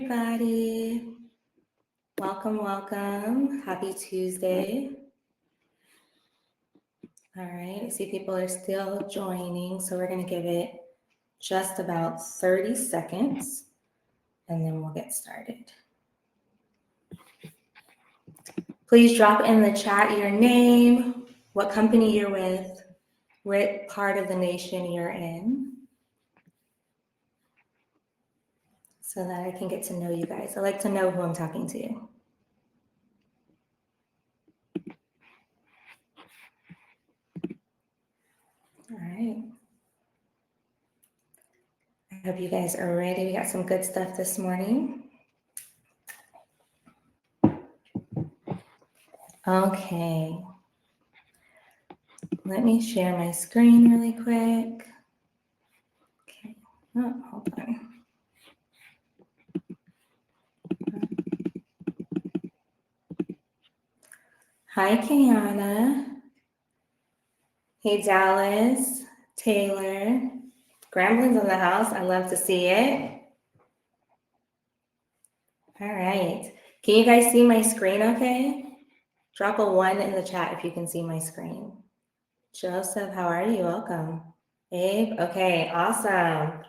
Everybody, welcome. Happy Tuesday. All right, I see people are still joining, so we're going to give it just about 30 seconds and then we'll get started. Please drop in the chat your name, what company you're with, what part of the nation you're in, so that I can get to know you guys. I like to know who I'm talking to. All right. I hope you guys are ready. We got some good stuff this morning. Okay. Let me share my screen really quick. Okay. Oh, hold on. Hi, Kiana. Hey, Dallas, Taylor. Grambling's in the house. I love to see it. All right. Can you guys see my screen okay? Drop a 1 in the chat if you can see my screen. Joseph, how are you? Welcome. Abe, okay, awesome.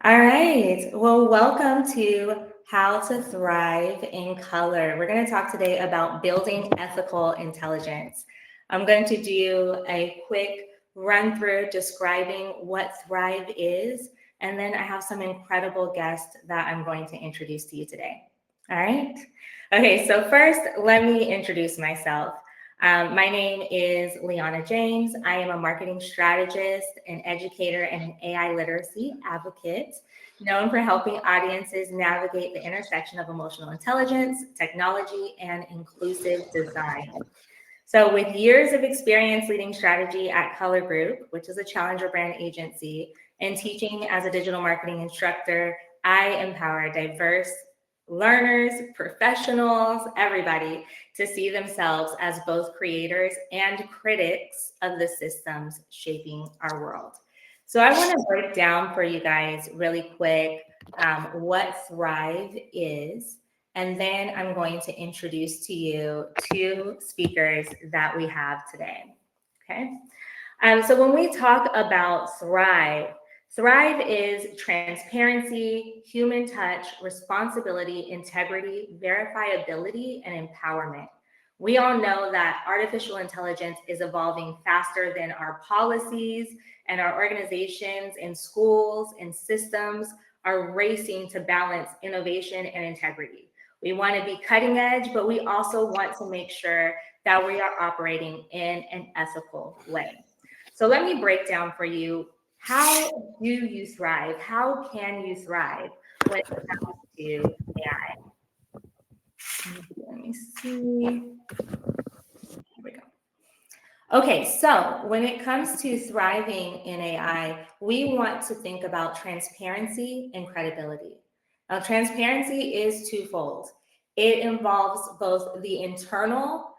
All right. Well, welcome to How to Thrive in Color. We're going to talk today about building ethical intelligence. I'm going to do a quick run through describing what Thrive is, and then I have some incredible guests that I'm going to introduce to you today. All right. Okay, so first, let me introduce myself. My name is Liana James. I am a marketing strategist, an educator, and an AI literacy advocate, known for helping audiences navigate the intersection of emotional intelligence, technology, and inclusive design. So with years of experience leading strategy at Kulur Group, which is a challenger brand agency, and teaching as a digital marketing instructor, I empower diverse learners, professionals, everybody to see themselves as both creators and critics of the systems shaping our world. So I want to break down for you guys really quick what Thrive is. And then I'm going to introduce to you 2 speakers that we have today, okay? So when we talk about Thrive, Thrive is transparency, human touch, responsibility, integrity, verifiability, and empowerment. We all know that artificial intelligence is evolving faster than our policies, and our organizations and schools and systems are racing to balance innovation and integrity. We want to be cutting edge, but we also want to make sure that we are operating in an ethical way. So let me break down for you, how do you thrive? How can you thrive when it comes to AI? Let me see. Here we go. Okay, so when it comes to thriving in AI, we want to think about transparency and credibility. Now, transparency is twofold. It involves both the internal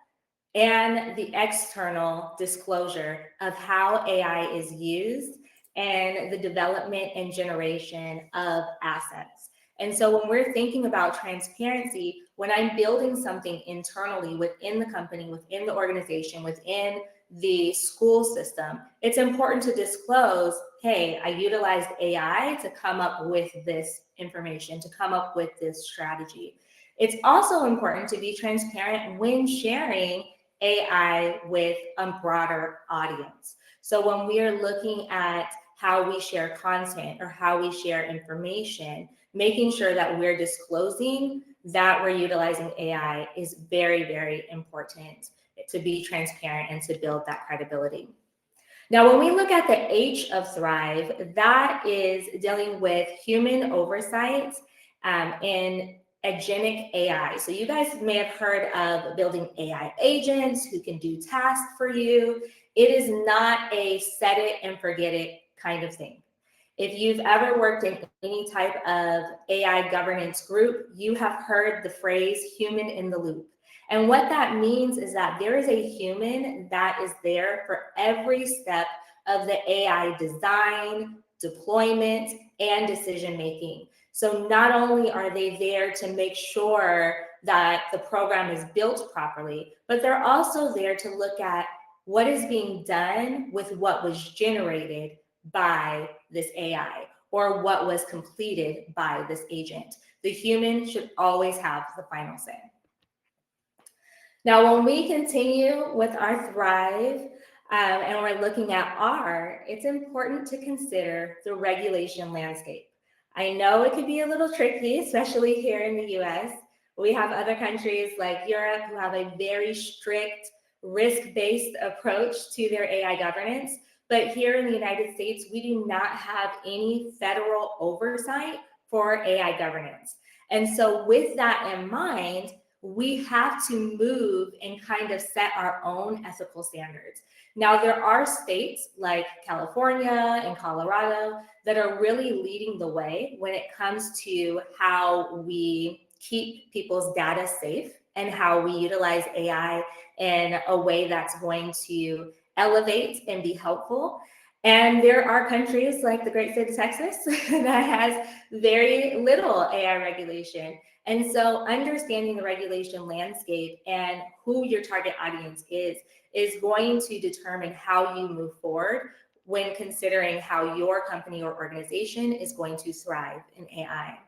and the external disclosure of how AI is used and the development and generation of assets. And so when we're thinking about transparency, when I'm building something internally within the company, within the organization, within the school system, it's important to disclose, hey, I utilized AI to come up with this information, to come up with this strategy. It's also important to be transparent when sharing AI with a broader audience. So when we are looking at how we share content or how we share information, making sure that we're disclosing that we're utilizing AI is very, very important to be transparent and to build that credibility. Now, when we look at the H of Thrive, that is dealing with human oversight and agentic AI. So you guys may have heard of building AI agents who can do tasks for you. It is not a set it and forget it kind of thing. If you've ever worked in any type of AI governance group, you have heard the phrase human in the loop. And what that means is that there is a human that is there for every step of the AI design, deployment, and decision making. So not only are they there to make sure that the program is built properly, but they're also there to look at what is being done with what was generated by this AI or what was completed by this agent. The human should always have the final say. Now, when we continue with our Thrive, and we're looking at R, it's important to consider the regulation landscape. I know it could be a little tricky, especially here in the US. We have other countries like Europe who have a very strict risk-based approach to their AI governance. But here in the United States, we do not have any federal oversight for AI governance. And so with that in mind, we have to move and kind of set our own ethical standards. Now, there are states like California and Colorado that are really leading the way when it comes to how we keep people's data safe and how we utilize AI in a way that's going to elevate and be helpful. And there are countries like the great state of Texas that has very little AI regulation. And so understanding the regulation landscape and who your target audience is going to determine how you move forward when considering how your company or organization is going to thrive in AI.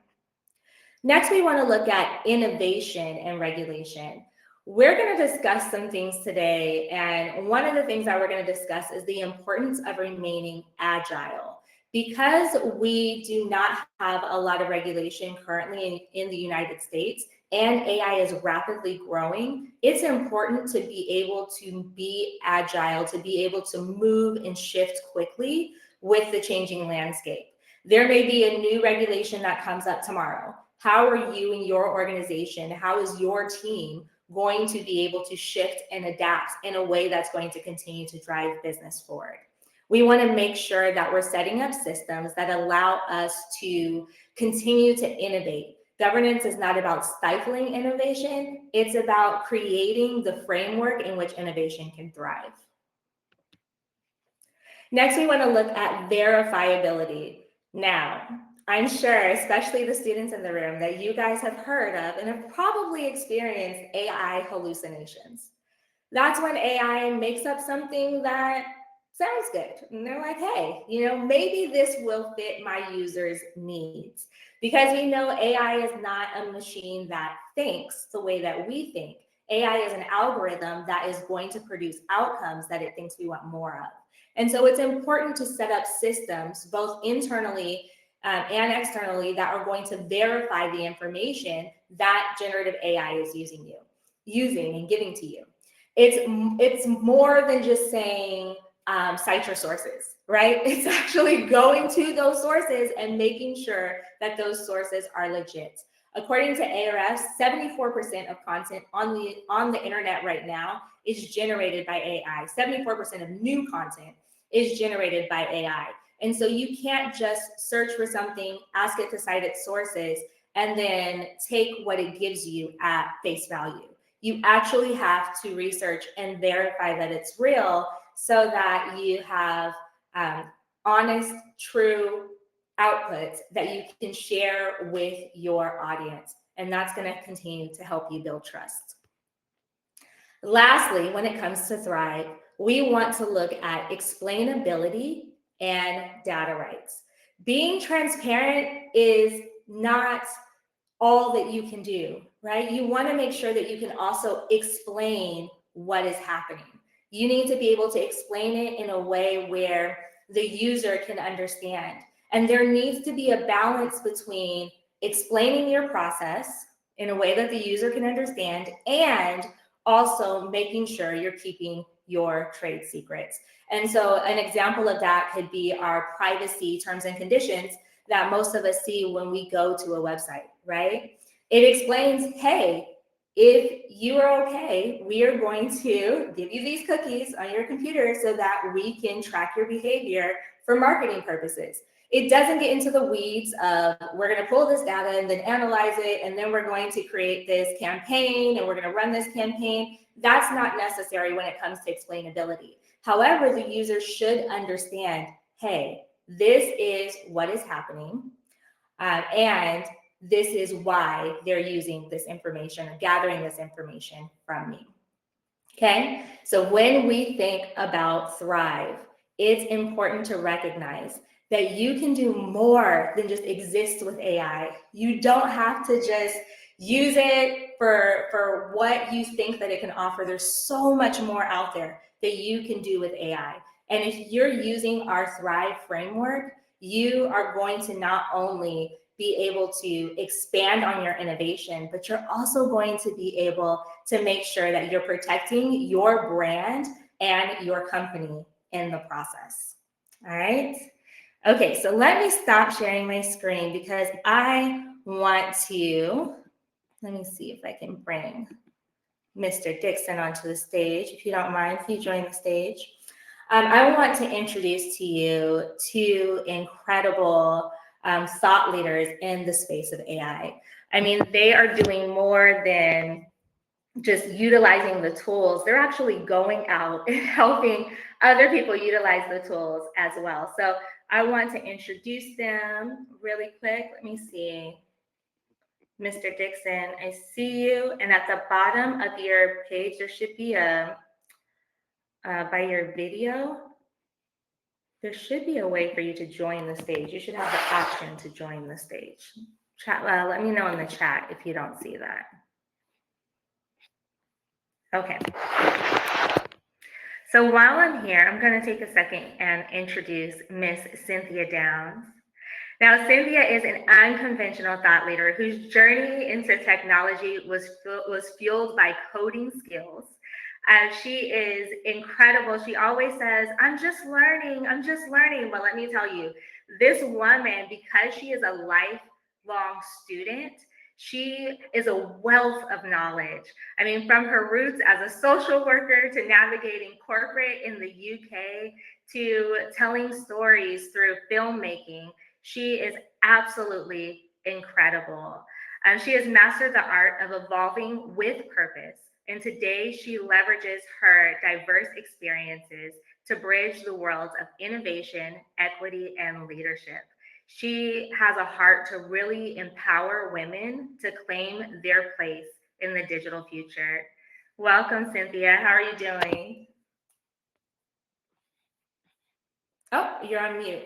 Next, we want to look at innovation and regulation. We're going to discuss some things today, and one of the things that we're going to discuss is the importance of remaining agile. Because we do not have a lot of regulation currently in the United States, and AI is rapidly growing, it's important to be able to be agile, to be able to move and shift quickly with the changing landscape. There may be a new regulation that comes up tomorrow. How are you and your organization, how is your team going to be able to shift and adapt in a way that's going to continue to drive business forward? We want to make sure that we're setting up systems that allow us to continue to innovate. Governance is not about stifling innovation, it's about creating the framework in which innovation can thrive. Next, we want to look at verifiability. Now, I'm sure, especially the students in the room, that you guys have heard of and have probably experienced AI hallucinations. That's when AI makes up something that sounds good. And they're like, hey, maybe this will fit my user's needs. Because we know AI is not a machine that thinks the way that we think. AI is an algorithm that is going to produce outcomes that it thinks we want more of. And so it's important to set up systems, both internally and externally, that are going to verify the information that generative AI is using and giving to you. It's more than just saying cite your sources, right? It's actually going to those sources and making sure that those sources are legit. According to ARS, 74% of content on the internet right now is generated by AI. 74% of new content is generated by AI. And so you can't just search for something, ask it to cite its sources, and then take what it gives you at face value. You actually have to research and verify that it's real so that you have honest, true outputs that you can share with your audience. And that's going to continue to help you build trust. Lastly, when it comes to Thrive, we want to look at explainability and data rights. Being transparent is not all that you can do, right? You want to make sure that you can also explain what is happening. You need to be able to explain it in a way where the user can understand. And there needs to be a balance between explaining your process in a way that the user can understand and also making sure you're keeping your trade secrets. And so an example of that could be our privacy terms and conditions that most of us see when we go to a website, right? It explains, hey, if you are okay, we are going to give you these cookies on your computer so that we can track your behavior for marketing purposes. It doesn't get into the weeds of we're going to pull this data and then analyze it, and then we're going to create this campaign and we're going to run this campaign. That's not necessary when it comes to explainability. However, the user should understand, hey, this is what is happening. And this is why they're using this information or gathering this information from me. Okay, so when we think about Thrive, it's important to recognize that you can do more than just exist with AI. You don't have to just use it for what you think that it can offer. There's so much more out there that you can do with AI. And if you're using our Thrive framework, you are going to not only be able to expand on your innovation, but you're also going to be able to make sure that you're protecting your brand and your company in the process. All right. Okay, so let me stop sharing my screen because I want to, let me see if I can bring Mr. Dixon onto the stage. If you don't mind, if you join the stage. I want to introduce to you two incredible thought leaders in the space of AI. I mean, they are doing more than just utilizing the tools. They're actually going out and helping other people utilize the tools as well. So I want to introduce them really quick. Let me see. Mr. Dixon, I see you. And at the bottom of your page, there should be by your video, there should be a way for you to join the stage. You should have the option to join the stage. Chat, let me know in the chat if you don't see that. Okay. So while I'm here, I'm going to take a second and introduce Miss Cynthia Downs. Now, Cynthia is an unconventional thought leader whose journey into technology was fueled by coding skills. She is incredible. She always says, I'm just learning. But let me tell you, this woman, because she is a lifelong student, she is a wealth of knowledge. I mean, from her roots as a social worker to navigating corporate in the UK to telling stories through filmmaking, she is absolutely incredible. She has mastered the art of evolving with purpose. And today she leverages her diverse experiences to bridge the worlds of innovation, equity, and leadership. She has a heart to really empower women to claim their place in the digital future. Welcome, Cynthia. How are you doing? Oh, you're on mute.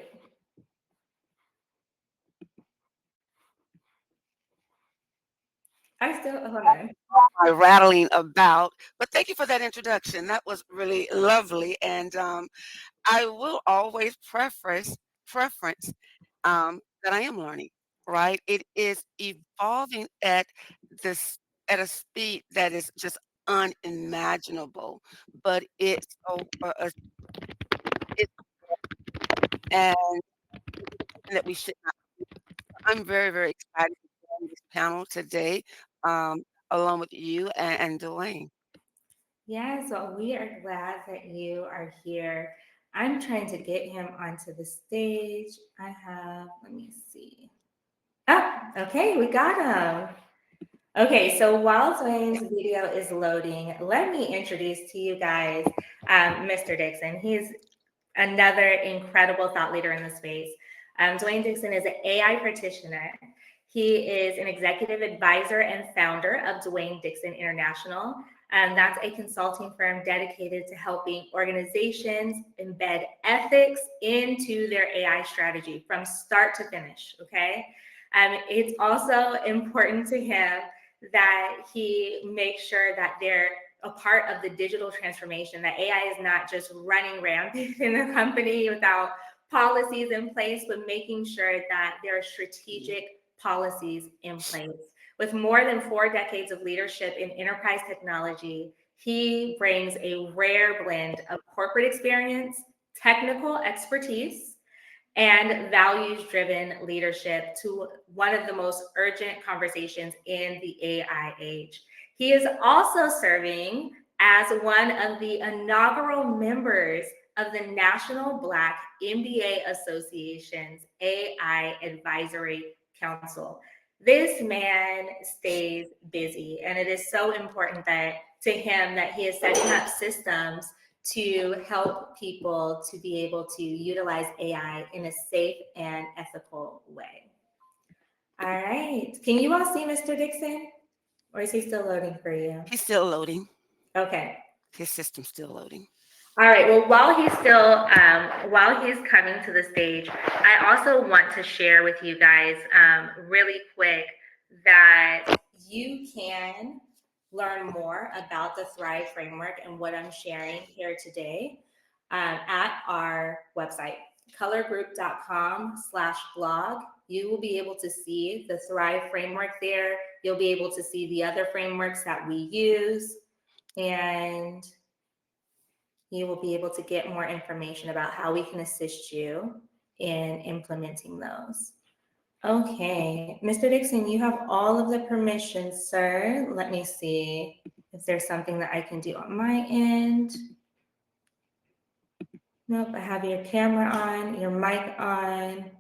I still, hold on. Rattling about, but thank you for that introduction. That was really lovely. And I will always preference that I am learning, right? It is evolving this at a speed that is just unimaginable, but it's and that we should not. I'm very, very excited to be on this panel today, along with you and Dwayne. Yeah, so we are glad that you are here. I'm trying to get him onto the stage. Let me see. Oh, okay, we got him. Okay, so while Dwayne's video is loading, let me introduce to you guys Mr. Dixon. He's another incredible thought leader in the space. Dwayne Dixon is an AI practitioner. He is an executive advisor and founder of Dwayne Dixon International. That's a consulting firm dedicated to helping organizations embed ethics into their AI strategy from start to finish. Okay. It's also important to him that he makes sure that they're a part of the digital transformation, that AI is not just running rampant in the company without policies in place, but making sure that there are strategic policies in place. With more than 4 decades of leadership in enterprise technology, he brings a rare blend of corporate experience, technical expertise, and values-driven leadership to one of the most urgent conversations in the AI age. He is also serving as one of the inaugural members of the National Black MBA Association's AI Advisory Council. This man stays busy, and it is so important that to him that he is setting up systems to help people to be able to utilize AI in a safe and ethical way. All right. Can you all see Mr. Dixon? Or is he still loading for you? He's still loading. Okay. His system's still loading. All right. Well, while he's coming to the stage, I also want to share with you guys really quick that you can learn more about the Thrive framework and what I'm sharing here today at our website, colorgroup.com/blog. You will be able to see the Thrive framework there. You'll be able to see the other frameworks that we use, and you will be able to get more information about how we can assist you in implementing those. Okay, Mr. Dixon, you have all of the permissions, sir. Let me see if there's something that I can do on my end. Nope, I have your camera on, your mic on.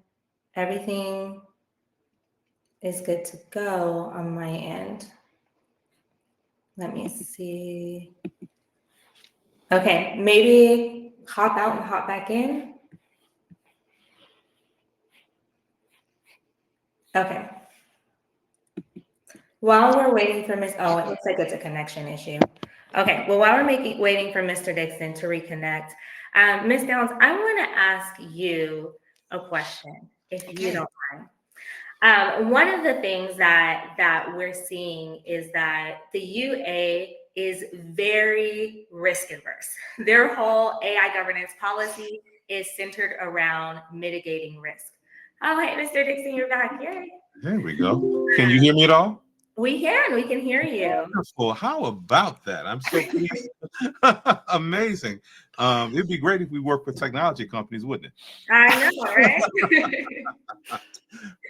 Everything is good to go on my end. Let me see. Okay, maybe hop out and hop back in. Okay. While we're waiting for oh, it looks like it's a connection issue. Okay, well, while we're waiting for Mr. Dixon to reconnect, Ms. Downs, I want to ask you a question, if you don't mind. One of the things that we're seeing is that the UA is very risk averse. Their whole AI governance policy is centered around mitigating risk. Oh, hey, Mr. Dixon, you're back. Yay. There we go. Can you hear me at all? We can hear you. Wonderful. How about that? I'm so pleased. Amazing. It'd be great if we worked with technology companies, wouldn't it? I know, right?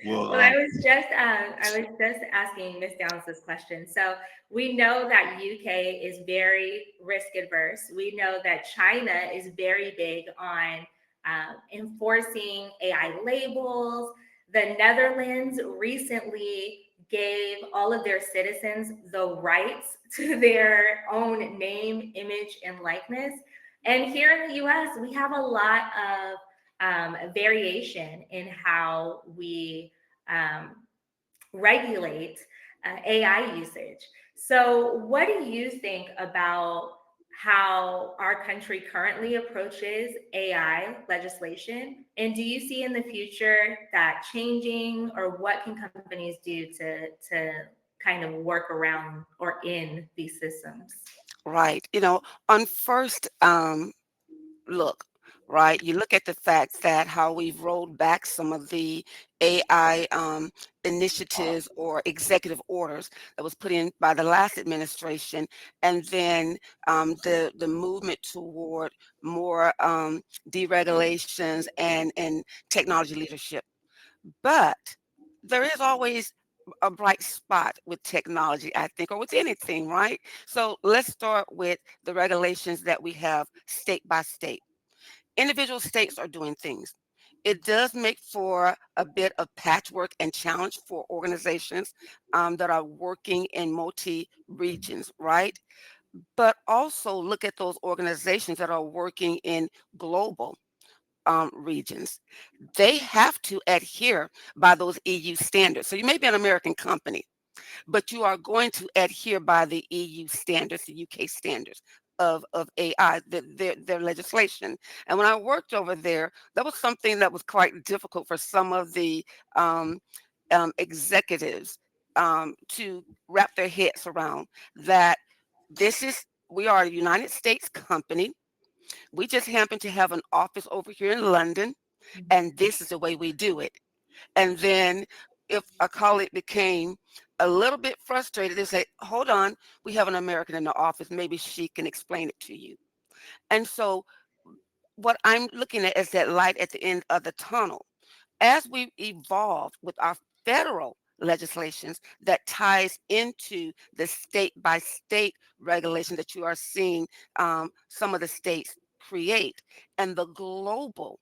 Well, I was just asking Ms. Downs this question. So we know that UK is very risk adverse. We know that China is very big on enforcing AI labels. The Netherlands recently gave all of their citizens the rights to their own name, image, and likeness. And here in the US, we have a lot of variation in how we regulate AI usage. So, what do you think about how our country currently approaches AI legislation? And do you see in the future that changing, or what can companies do to kind of work around or in these systems? Right. On first look, right, you look at the fact that how we've rolled back some of the AI initiatives or executive orders that was put in by the last administration, and then the movement toward more deregulations and technology leadership. But there is always a bright spot with technology, I think, or with anything, right? So let's start with the regulations that we have state by state. Individual states are doing things. It does make for a bit of patchwork and challenge for organizations that are working in multi regions, right? But also look at those organizations that are working in global regions. They have to adhere by those EU standards. So you may be an American company, but you are going to adhere by the EU standards, the UK standards of AI, their legislation. And when I worked over there, that was something that was quite difficult for some of the executives to wrap their heads around that we are a United States company. We just happen to have an office over here in London, and this is the way we do it. And then if a colleague became a little bit frustrated, they say, hold on, we have an American in the office. Maybe she can explain it to you. And so what I'm looking at is that light at the end of the tunnel. As we evolve with our federal legislations that ties into the state by state regulation that you are seeing some of the states create, and the global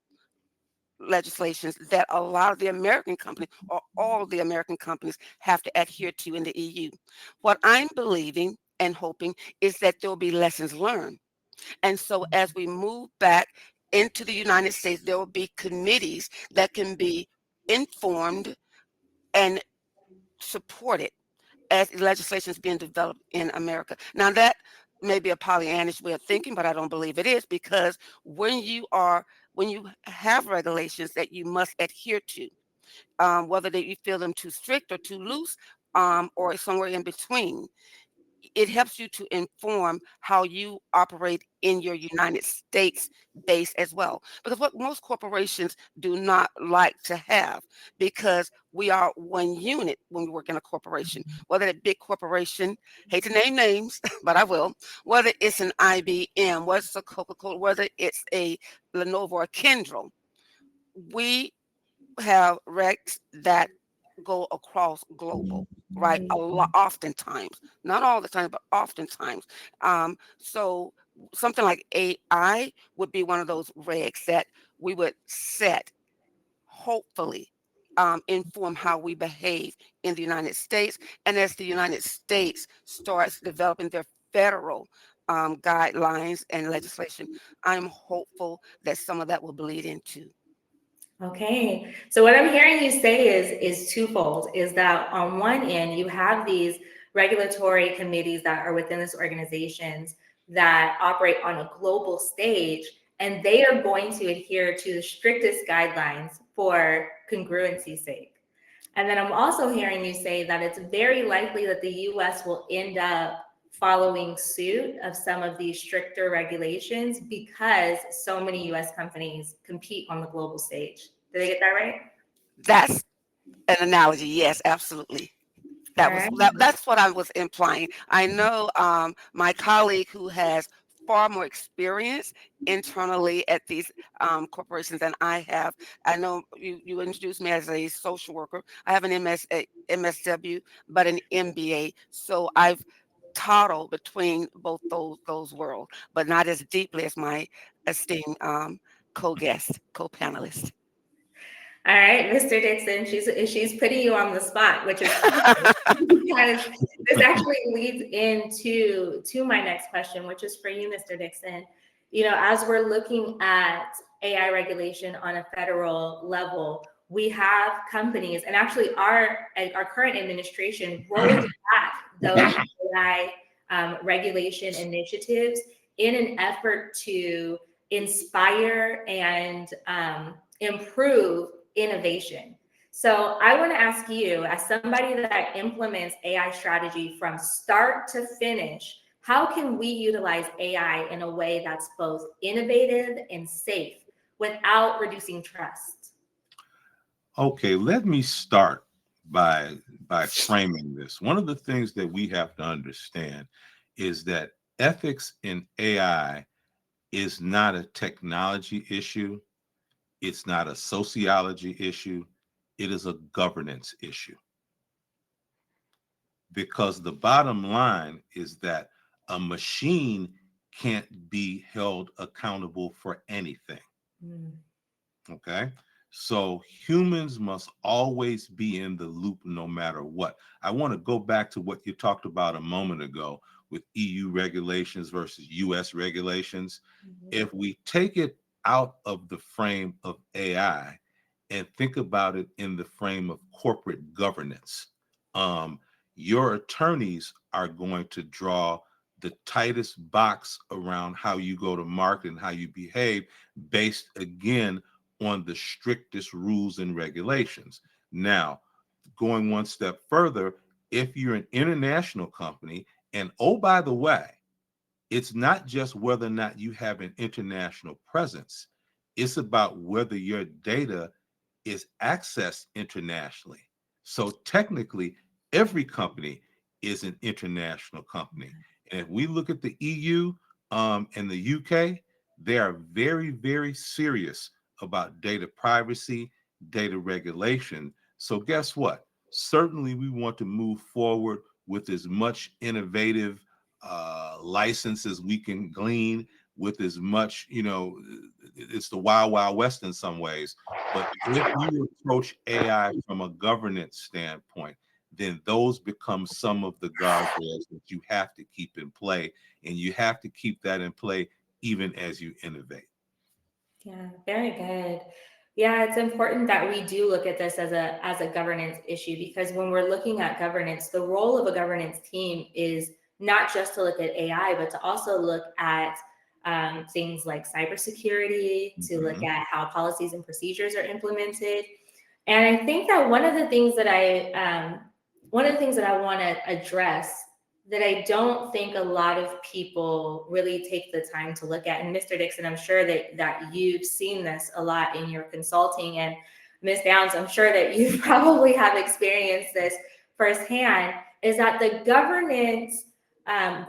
legislations that a lot of the American companies, or all of the American companies, have to adhere to in the EU. What I'm believing and hoping is that there'll be lessons learned. And so as we move back into the United States, there will be committees that can be informed and support it as legislation is being developed in America. Now that may be a Pollyannish way of thinking, but I don't believe it is, because when you have regulations that you must adhere to, whether you feel them too strict or too loose, or somewhere in between, it helps you to inform how you operate in your United States base as well. Because what most corporations do not like to have, because we are one unit when we work in a corporation, whether a big corporation, hate to name names, but I will, whether it's an IBM, whether it's a Coca-Cola, whether it's a Lenovo or Kyndryl, we have regs that go across global, right? A lot, oftentimes, not all the time, but oftentimes. So something like AI would be one of those regs that we would set, hopefully, inform how we behave in the United States. And as the United States starts developing their federal guidelines and legislation, I'm hopeful that some of that will bleed into. Okay, so what I'm hearing you say is twofold. Is that on one end you have these regulatory committees that are within this organizations that operate on a global stage, and they are going to adhere to the strictest guidelines for congruency's sake. And then I'm also hearing you say that it's very likely that the US will end up following suit of some of these stricter regulations because so many US companies compete on the global stage. Did I get that right? That's an analogy. Yes, absolutely. All right. That's what I was implying. I know my colleague who has far more experience internally at these corporations than I have. I know you introduced me as a social worker. I have an MSW, but an MBA. So I've toddled between both those worlds, but not as deeply as my esteemed co-guest, co-panelist. All right, Mr. Dixon, she's putting you on the spot, which is perfect because this actually leads into my next question, which is for you, Mr. Dixon. You know, as we're looking at AI regulation on a federal level, we have companies, and actually our current administration rolled back those AI regulation initiatives in an effort to inspire and improve innovation. So I want to ask you, as somebody that implements AI strategy from start to finish, how can we utilize AI in a way that's both innovative and safe without reducing trust? Okay, let me start by framing this. One of the things that we have to understand is that ethics in AI is not a technology issue. It's not a sociology issue. It is a governance issue. Because the bottom line is that a machine can't be held accountable for anything. Mm. Okay. So humans must always be in the loop no matter what. I want to go back to what you talked about a moment ago with EU regulations versus US regulations. Mm-hmm. If we take it out of the frame of AI and think about it in the frame of corporate governance, your attorneys are going to draw the tightest box around how you go to market and how you behave based again on the strictest rules and regulations. Now, going one step further, if you're an international company, and oh, by the way, it's not just whether or not you have an international presence, it's about whether your data is accessed internationally. So technically, every company is an international company. And if we look at the EU and the UK, they are very, very serious about data privacy, data regulation. So guess what? Certainly, we want to move forward with as much innovative license as we can glean, with as much, it's the wild, wild west in some ways. But if you approach AI from a governance standpoint, then those become some of the guardrails that you have to keep in play. And you have to keep that in play even as you innovate. Yeah, very good. Yeah, it's important that we do look at this as a governance issue, because when we're looking at governance, the role of a governance team is not just to look at AI, but to also look at things like cybersecurity, to look Mhm. at how policies and procedures are implemented. And I think that one of the things that I want to address that I don't think a lot of people really take the time to look at. And Mr. Dixon, I'm sure that you've seen this a lot in your consulting, and Ms. Downs, I'm sure that you probably have experienced this firsthand, is that the governance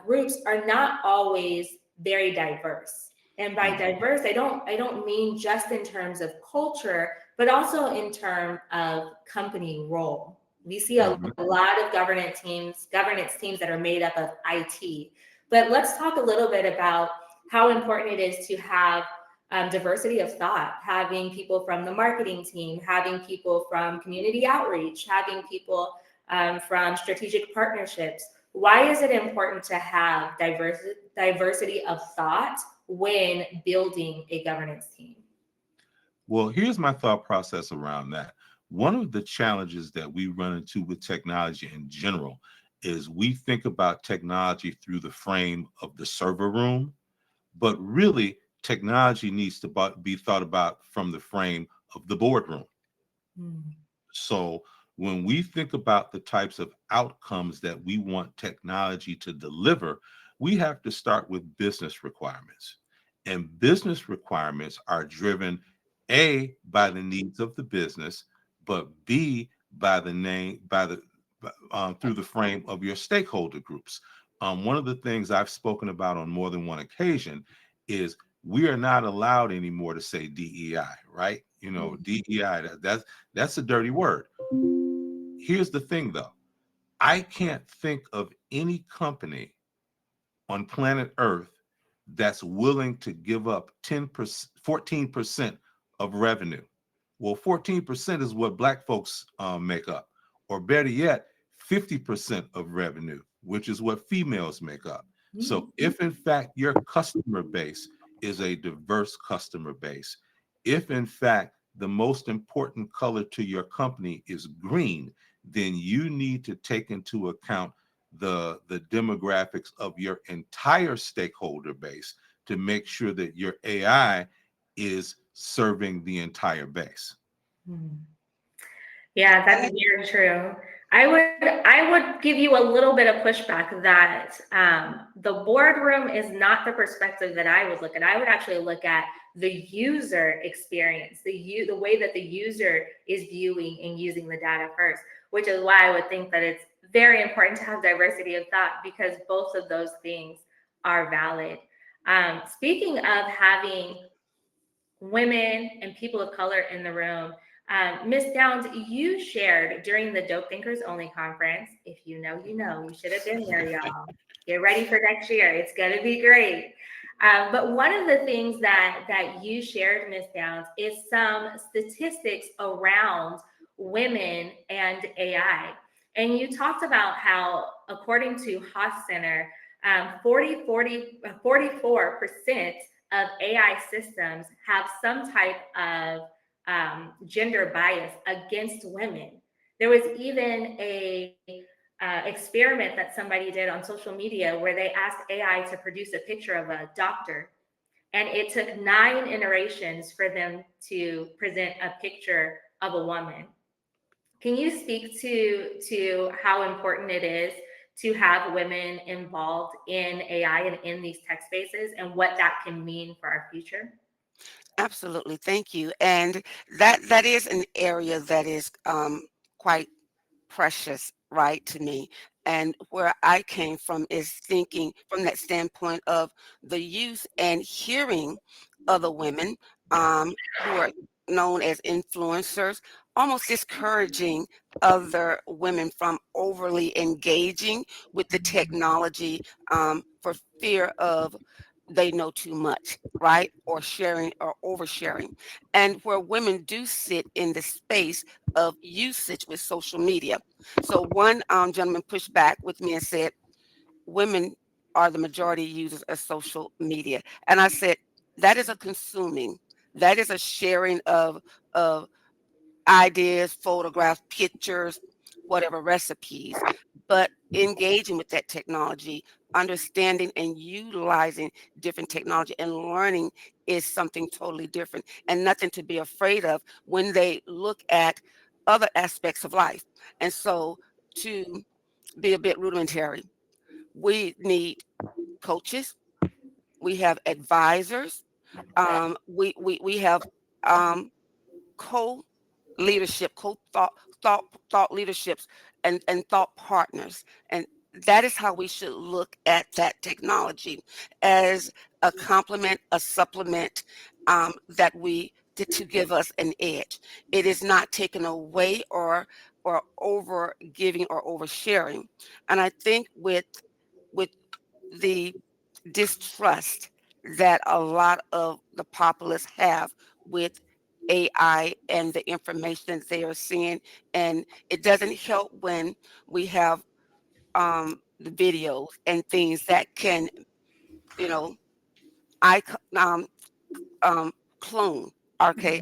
groups are not always very diverse. And by diverse, I don't mean just in terms of culture, but also in terms of company role. We see a Mhm. lot of governance teams that are made up of IT. But let's talk a little bit about how important it is to have diversity of thought, having people from the marketing team, having people from community outreach, having people from strategic partnerships. Why is it important to have diversity of thought when building a governance team? Well, here's my thought process around that. One of the challenges that we run into with technology in general is we think about technology through the frame of the server room, but really technology needs to be thought about from the frame of the boardroom. Hmm. So when we think about the types of outcomes that we want technology to deliver, we have to start with business requirements. And business requirements are driven A, by the needs of the business, but B, by the name, by the through the frame of your stakeholder groups. One of the things I've spoken about on more than one occasion is we are not allowed anymore to say DEI, right? You know, DEI, that's a dirty word. Here's the thing though. I can't think of any company on planet Earth that's willing to give up 10%, 14% of revenue. Well, 14% is what Black folks make up, or better yet, 50% of revenue, which is what females make up. So, if in fact your customer base is a diverse customer base, if in fact the most important color to your company is green, then you need to take into account the demographics of your entire stakeholder base to make sure that your AI is serving the entire base. Hmm. Yeah, that's very true. I would give you a little bit of pushback that the boardroom is not the perspective that I would look at. I would actually look at the user experience, the way that the user is viewing and using the data first, which is why I would think that it's very important to have diversity of thought, because both of those things are valid. Speaking of having women and people of color in the room. Ms. Downs, you shared during the Dope Thinkers Only conference. If you know, you know. You should have been there, y'all. Get ready for next year. It's going to be great. But one of the things that you shared, Ms. Downs, is some statistics around women and AI. And you talked about how, according to Haas Center, 44% of AI systems have some type of gender bias against women. There was even a experiment that somebody did on social media where they asked AI to produce a picture of a doctor, and it took 9 iterations for them to present a picture of a woman. Can you speak to how important it is to have women involved in AI and in these tech spaces, and what that can mean for our future? Absolutely. Thank you. And that is an area that is quite precious, right, to me. And where I came from is thinking from that standpoint of the use and hearing other women who are known as influencers, almost discouraging other women from overly engaging with the technology for fear of they know too much, right? Or sharing or oversharing. And where women do sit in the space of usage with social media. So one gentleman pushed back with me and said, women are the majority users of social media. And I said, that is a consuming That is a sharing of ideas, photographs, pictures, whatever recipes, but engaging with that technology, understanding and utilizing different technology and learning is something totally different and nothing to be afraid of when they look at other aspects of life. And so, to be a bit rudimentary, we need coaches, we have advisors, we have um, co leadership, co thought leaderships, and thought partners, and that is how we should look at that technology, as a complement, a supplement, that we to give us an edge. It is not taken away or over giving or oversharing. And I think with the distrust that a lot of the populace have with AI and the information that they are seeing. And it doesn't help when we have the videos and things that can, you know, I clone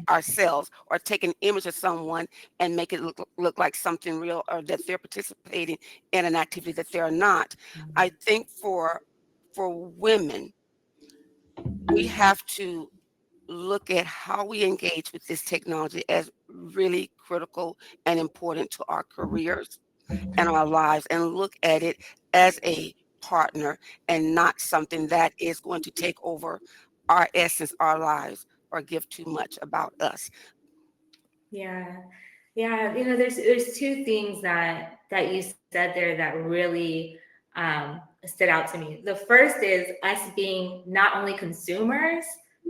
ourselves or take an image of someone and make it look like something real, or that they're participating in an activity that they're not. I think for women, we have to look at how we engage with this technology as really critical and important to our careers and our lives, and look at it as a partner and not something that is going to take over our essence, our lives, or give too much about us. Yeah. Yeah, there's two things that you said there that really stood out to me. The first is us being not only consumers,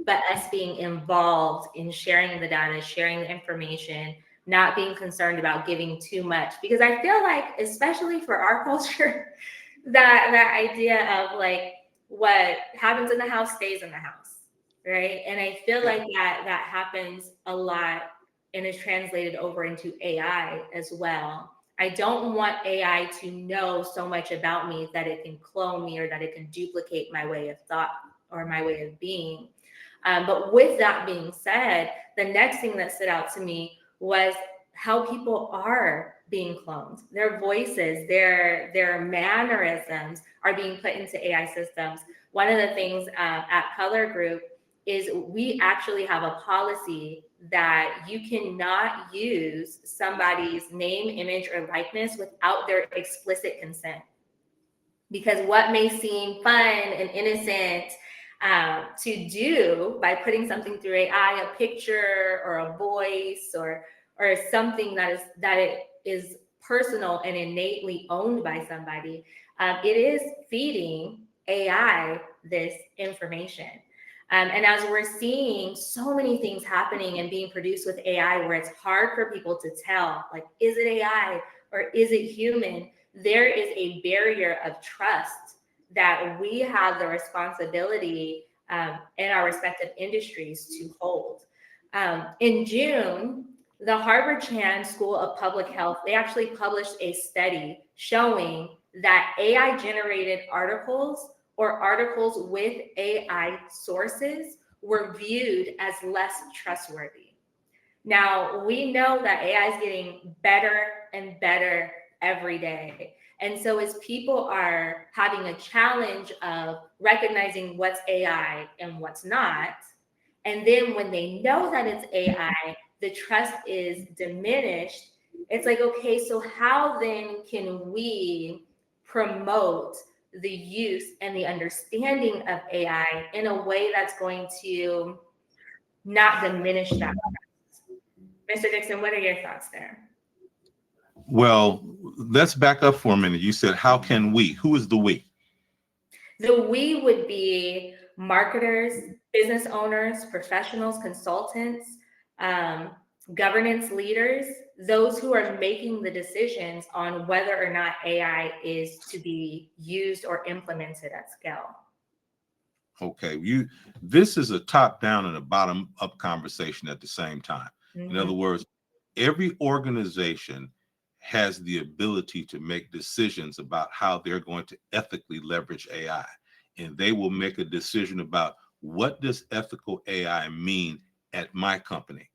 but us being involved in sharing the data, sharing the information, not being concerned about giving too much. Because I feel like, especially for our culture, that idea of like what happens in the house stays in the house, right? And I feel Yeah. like that happens a lot and is translated over into AI as well. I don't want AI to know so much about me that it can clone me or that it can duplicate my way of thought or my way of being. But with that being said, the next thing that stood out to me was how people are being cloned. Their voices, their mannerisms are being put into AI systems. One of the things at Kulur Group is we actually have a policy that you cannot use somebody's name, image, or likeness without their explicit consent. Because what may seem fun and innocent to do by putting something through AI, a picture or a voice or something that it is personal and innately owned by somebody, it is feeding AI this information. And as we're seeing so many things happening and being produced with AI, where it's hard for people to tell, like, is it AI or is it human? There is a barrier of trust that we have the responsibility in our respective industries to hold. In June, the Harvard-Chan School of Public Health, they actually published a study showing that AI-generated articles or articles with AI sources were viewed as less trustworthy. Now, we know that AI is getting better and better every day. And so, as people are having a challenge of recognizing what's AI and what's not, and then when they know that it's AI, the trust is diminished. It's like, okay, so how then can we promote the use and the understanding of AI in a way that's going to not diminish that? Mr. Dixon, what are your thoughts there? Well, let's back up for a minute. You said, how can we? Who is the we? The we would be marketers, business owners, professionals, consultants, um, governance leaders, those who are making the decisions on whether or not AI is to be used or implemented at scale. Okay, this is a top down and a bottom up conversation at the same time. In other words, every organization has the ability to make decisions about how they're going to ethically leverage AI. And they will make a decision about what does ethical AI mean at my company.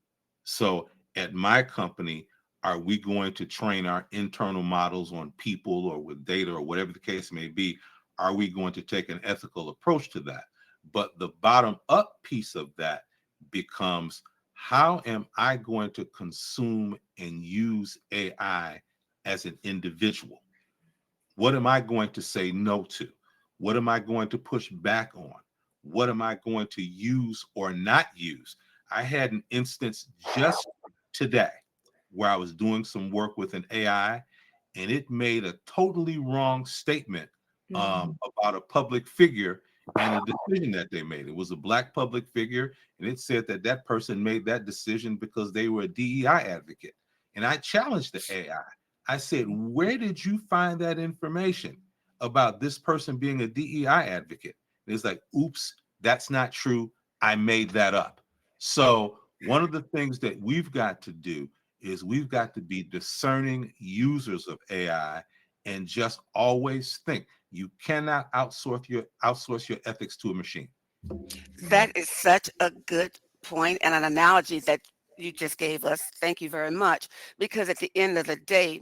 So at my company, are we going to train our internal models on people or with data or whatever the case may be? Are we going to take an ethical approach to that? But the bottom up piece of that becomes, how am I going to consume and use AI as an individual? What am I going to say no to? What am I going to push back on? What am I going to use or not use? I had an instance just today where I was doing some work with an AI, and it made a totally wrong statement about a public figure and a decision that they made. It was a Black public figure, and it said that that person made that decision because they were a DEI advocate. And I challenged the AI. I said, where did you find that information about this person being a DEI advocate? And it's like, oops, that's not true. I made that up. So one of the things that we've got to do is we've got to be discerning users of AI and just always think you cannot outsource your ethics to a machine. That is such a good point and an analogy that you just gave us. Thank you very much. Because at the end of the day,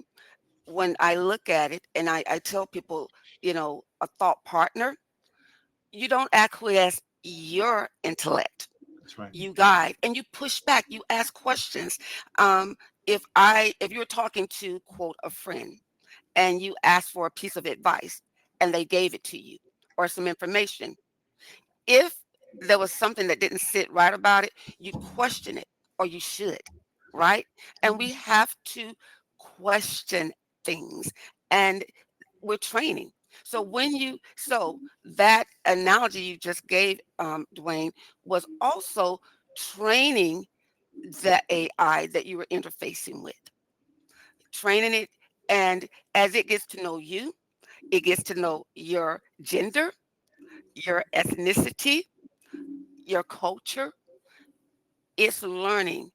when I look at it and I tell people, a thought partner, you don't acquiesce your intellect. That's right. You guide and you push back, you ask questions. Um, if you're talking to quote a friend and you ask for a piece of advice and they gave it to you or some information, if there was something that didn't sit right about it, you question it, or you should, right? And we have to question things, and we're training. So that analogy you just gave, Dwayne, was also training the AI that you were interfacing with, training it, and as it gets to know you, it gets to know your gender, your ethnicity, your culture. It's learning,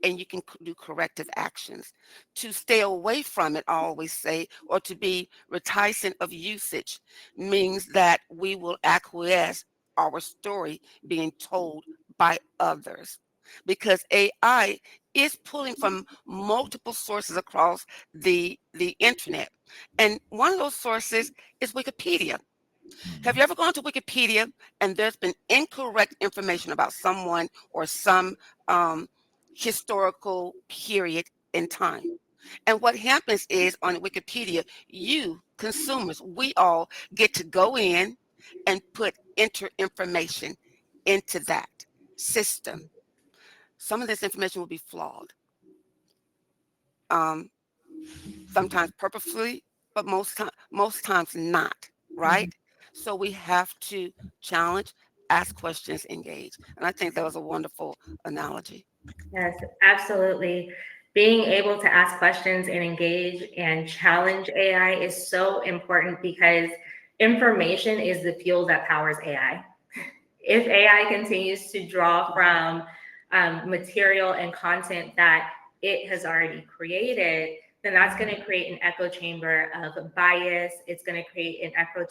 and you can do corrective actions. To stay away from it, I always say, or to be reticent of usage means that we will acquiesce our story being told by others. Because AI is pulling from multiple sources across the internet. And one of those sources is Wikipedia. Have you ever gone to Wikipedia and there's been incorrect information about someone or some um, historical period in time? And what happens is on Wikipedia, you consumers, we all get to go in and enter information into that system. Some of this information will be flawed, um, sometimes purposefully, but most times not, right? So we have to challenge, ask questions, engage. And I think that was a wonderful analogy. Yes, absolutely. Being able to ask questions and engage and challenge AI is so important because information is the fuel that powers AI. If AI continues to draw from material and content that it has already created, then that's going to create an echo chamber of bias. It's going to create an echo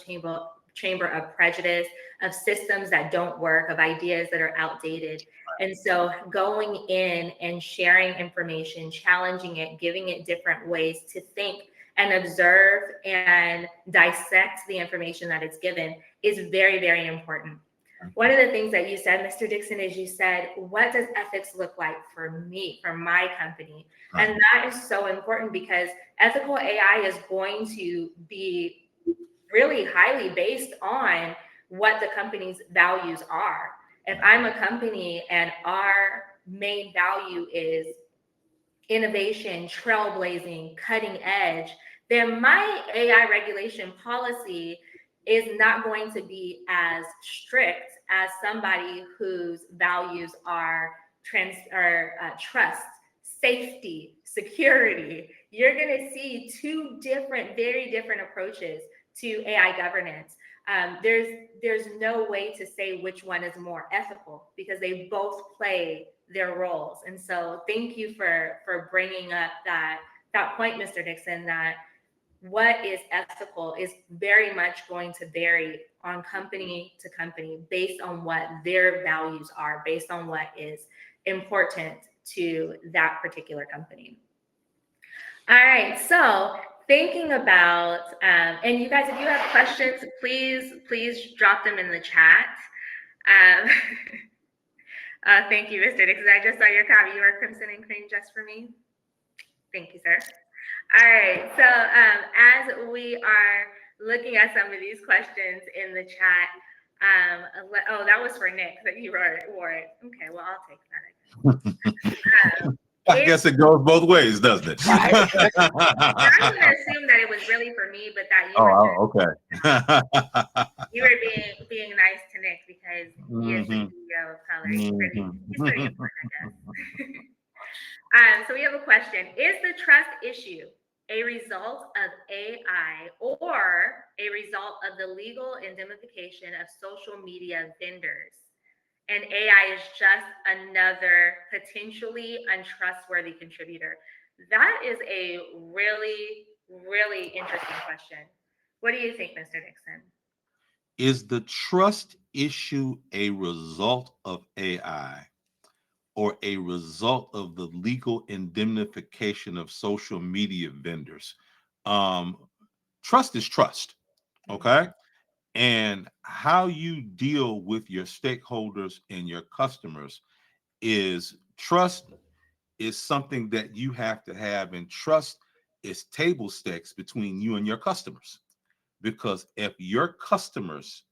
chamber of prejudice, of systems that don't work, of ideas that are outdated. And so going in and sharing information, challenging it, giving it different ways to think and observe and dissect the information that it's given is very, very important. One of the things that you said, Mr. Dixon, is you said, what does ethics look like for me, for my company? Right. And that is so important because ethical AI is going to be really highly based on what the company's values are. If I'm a company and our main value is innovation, trailblazing, cutting edge, then my AI regulation policy is not going to be as strict as somebody whose values are trust, safety, security. You're going to see two different, very different approaches to AI governance. There's no way to say which one is more ethical because they both play their roles. And so thank you for bringing up that point, Mr. Dixon, that what is ethical is very much going to vary on company to company based on what their values are, based on what is important to that particular company. All right, so thinking about, and you guys, if you have questions, please drop them in the chat. Um, thank you, Mr. Dixon. I just saw your copy. You are crimson and cream just for me. Thank you, sir. All right, so as we are looking at some of these questions in the chat, oh, that was for Nick that you wore it. Okay, well, I'll take that. I guess it goes both ways, doesn't it? Right. I'm going to assume that it was really for me, but that you were okay. you were being nice to Nick because he is the CEO of Color. He's pretty important, I guess. So we have a question. Is the trust issue a result of AI or a result of the legal indemnification of social media vendors? And AI is just another potentially untrustworthy contributor. That is a really, really interesting question. What do you think, Mr. Dixon? Is the trust issue a result of AI or a result of the legal indemnification of social media vendors? Trust is trust, okay? And how you deal with your stakeholders and your customers is trust is something that you have to have, and trust is table stakes between you and your customers. Because if your customers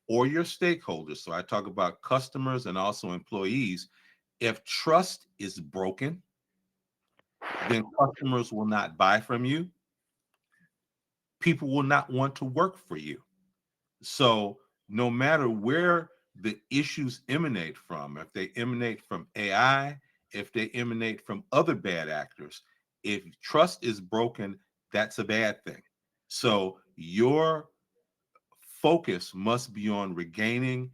or your stakeholders, so I talk about customers and also employees, if trust is broken, then customers will not buy from you. People will not want to work for you. So no matter where the issues emanate from, if they emanate from AI, if they emanate from other bad actors, if trust is broken, that's a bad thing. So your focus must be on regaining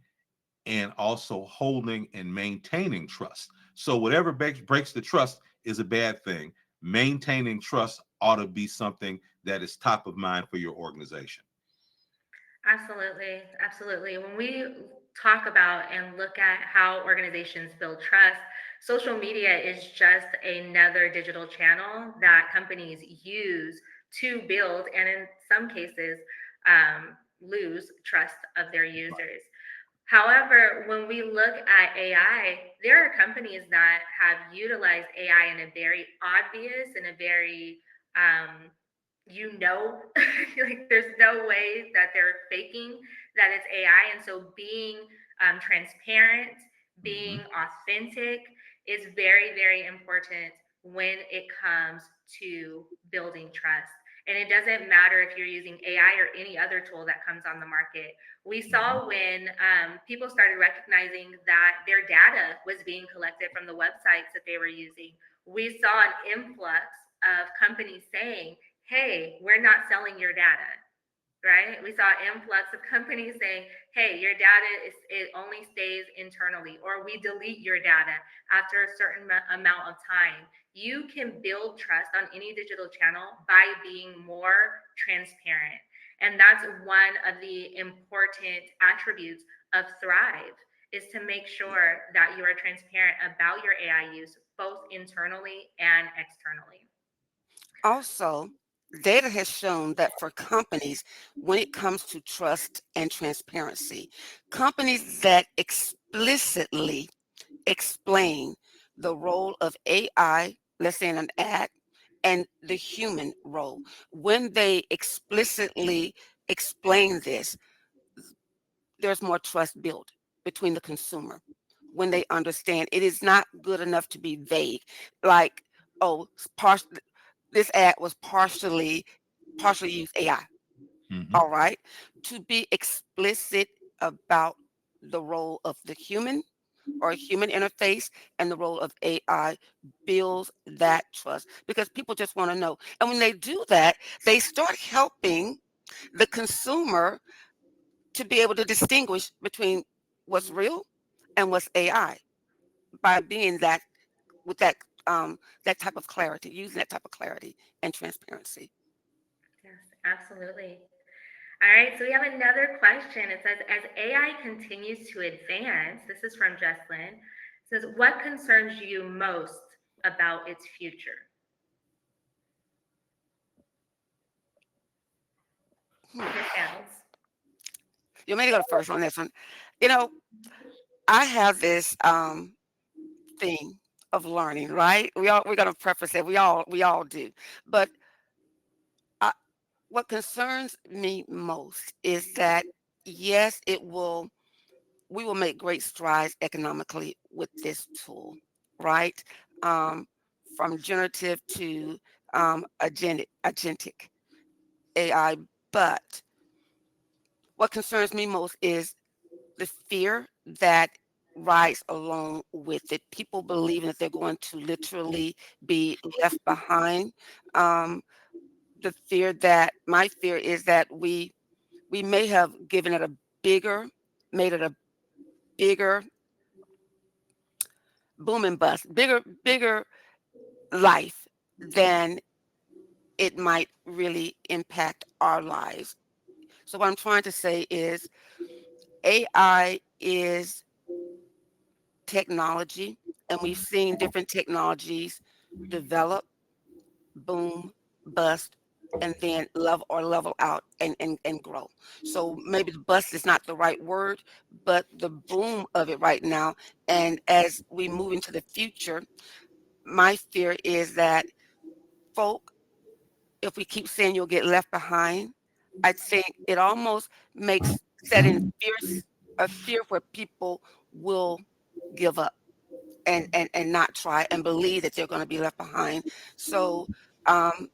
and also holding and maintaining trust. So whatever breaks the trust is a bad thing. Maintaining trust ought to be something that is top of mind for your organization. Absolutely. Absolutely. When we talk about and look at how organizations build trust, social media is just another digital channel that companies use to build and in some cases lose trust of their users. However, when we look at AI, there are companies that have utilized AI in a very obvious and a very um, like there's no way that they're faking that it's AI. And so being transparent, being authentic is very, very important when it comes to building trust. And it doesn't matter if you're using AI or any other tool that comes on the market. We saw when people started recognizing that their data was being collected from the websites that they were using. We saw an influx of companies saying, hey, we're not selling your data, right? We saw an influx of companies saying, hey, your data it only stays internally, or we delete your data after a certain amount of time. You can build trust on any digital channel by being more transparent. And that's one of the important attributes of Thrive is to make sure that you are transparent about your AI use, both internally and externally. Also, data has shown that for companies, when it comes to trust and transparency, companies that explicitly explain the role of AI, let's say in an ad, and the human role, when they explicitly explain this, there's more trust built between the consumer when they understand it is not good enough to be vague, like, oh, this ad was partially used AI. All right. To be explicit about the role of the human or human interface and the role of AI builds that trust because people just want to know. And when they do that, they start helping the consumer to be able to distinguish between what's real and what's AI by being that with that type of clarity, using that type of clarity and transparency. Yes. Absolutely. All right, so we have another question. It says, as AI continues to advance, this is from Jesslyn, it says, what concerns you most about its future? Hmm. Miss Gals. You may go first on this one. You know, I have this thing of learning, right? We're gonna preface it. We all do. But I, what concerns me most is that yes, we will make great strides economically with this tool, right? Um, from generative to agentic AI. But what concerns me most is the fear that rides along with it. People believing that they're going to literally be left behind. Um, the fear that my fear is that we may have given it a bigger, made it a bigger boom and bust, bigger life than it might really impact our lives. So what I'm trying to say is AI is technology, and we've seen different technologies develop, boom, bust, and then level out and grow. So maybe the bust is not the right word, but the boom of it right now. And as we move into the future, my fear is that folk, if we keep saying you'll get left behind, I think it almost makes setting fears a fear where people will give up and not try and believe that they're going to be left behind. So um,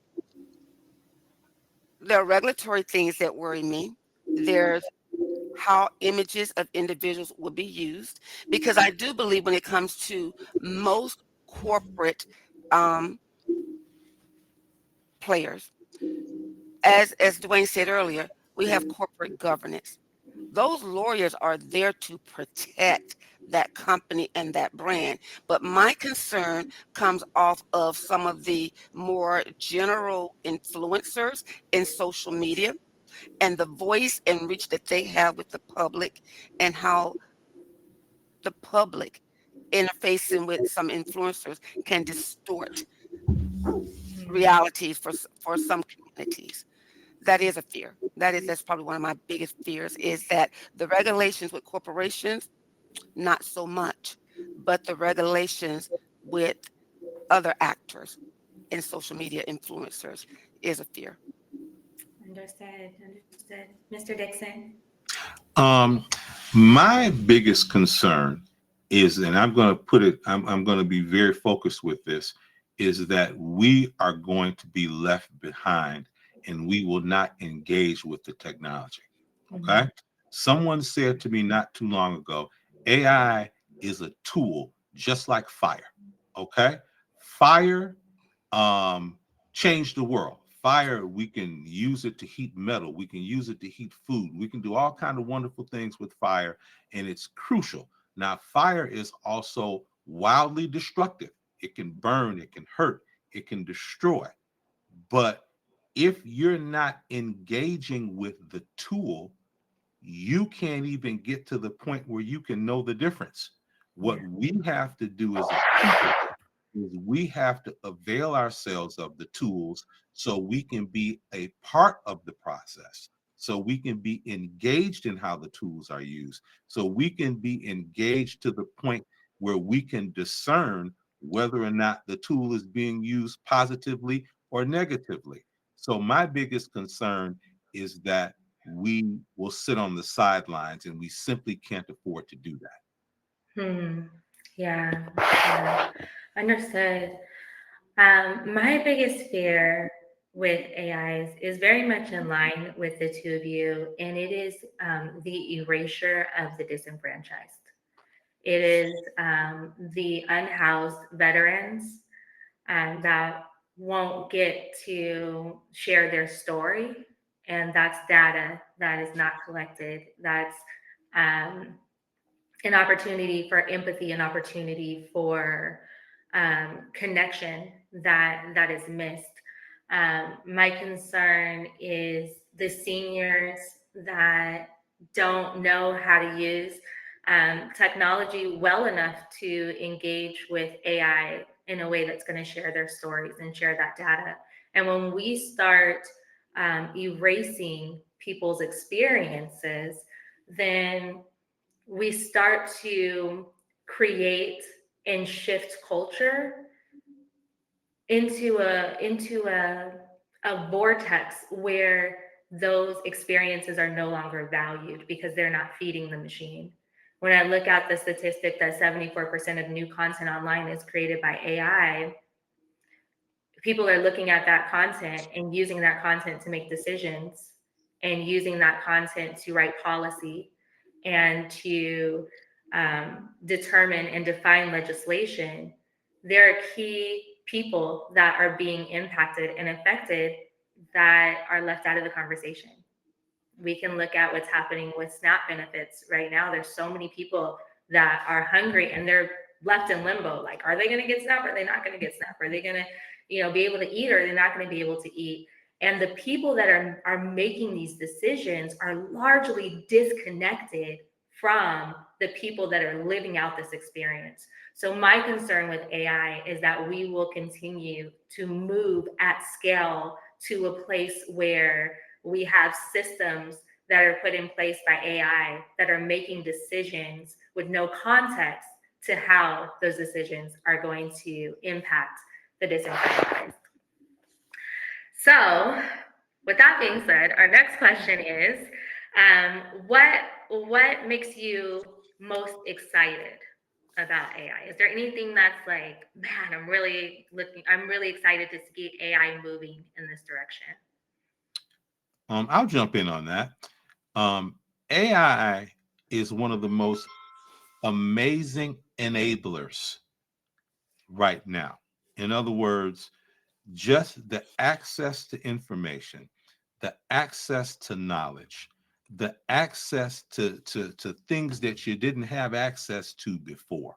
there are regulatory things that worry me. There's how images of individuals will be used, because I do believe when it comes to most corporate um, players, as Dwayne said earlier, we have corporate governance. Those lawyers are there to protect that company and that brand. But my concern comes off of some of the more general influencers in social media and the voice and reach that they have with the public, and how the public interfacing with some influencers can distort Hmm. realities for some communities. That is a fear. That's probably one of my biggest fears, is that the regulations with corporations, not so much, but the regulations with other actors and social media influencers is a fear. Understood. Understood. Mr. Dixon. Um, my biggest concern is, and I'm going to put it, I'm going to be very focused with this, is that we are going to be left behind and we will not engage with the technology. Mhm. Okay. Someone said to me not too long ago, AI is a tool just like fire. Okay. Fire change the world. Fire, we can use it to heat metal, we can use it to heat food, we can do all kind of wonderful things with fire, and it's crucial. Now fire is also wildly destructive. It can burn, it can hurt, it can destroy. But if you're not engaging with the tool, you can't even get to the point where you can know the difference. What Yeah. we have to do as a people is we have to avail ourselves of the tools so we can be a part of the process, so we can be engaged in how the tools are used, so we can be engaged to the point where we can discern whether or not the tool is being used positively or negatively. So my biggest concern is that we will sit on the sidelines and we simply can't afford to do that. Hmm. Yeah. Yeah. Understood. My biggest fear with AIs is very much in line with the two of you, and it is the erasure of the disenfranchised. It is the unhoused veterans that won't get to share their story, and that's data that is not collected. That's um, an opportunity for empathy, an opportunity for connection that is missed. My concern is the seniors that don't know how to use technology well enough to engage with AI in a way that's going to share their stories and share that data. And when we start erasing people's experiences, then we start to create and shift culture into a vortex where those experiences are no longer valued because they're not feeding the machine. When I look at the statistic that 74% of new content online is created by AI, people are looking at that content and using that content to make decisions and using that content to write policy and to determine and define legislation. There are key people that are being impacted and affected that are left out of the conversation. We can look at what's happening with SNAP benefits right now. There's so many people that are hungry and they're left in limbo. Like, are they going to get SNAP? Or are they not going to get SNAP? Are they going to, be able to eat, or are they not going to be able to eat? And the people that are making these decisions are largely disconnected from the people that are living out this experience. So my concern with AI is that we will continue to move at scale to a place where we have systems that are put in place by AI that are making decisions with no context to how those decisions are going to impact the disenfranchised. So, with that being said, our next question is, what makes you most excited about AI? Is there anything that's like, man, I'm really excited to see AI moving in this direction? I'll jump in on that. AI is one of the most amazing enablers right now. In other words, just the access to information, the access to knowledge, the access to things that you didn't have access to before.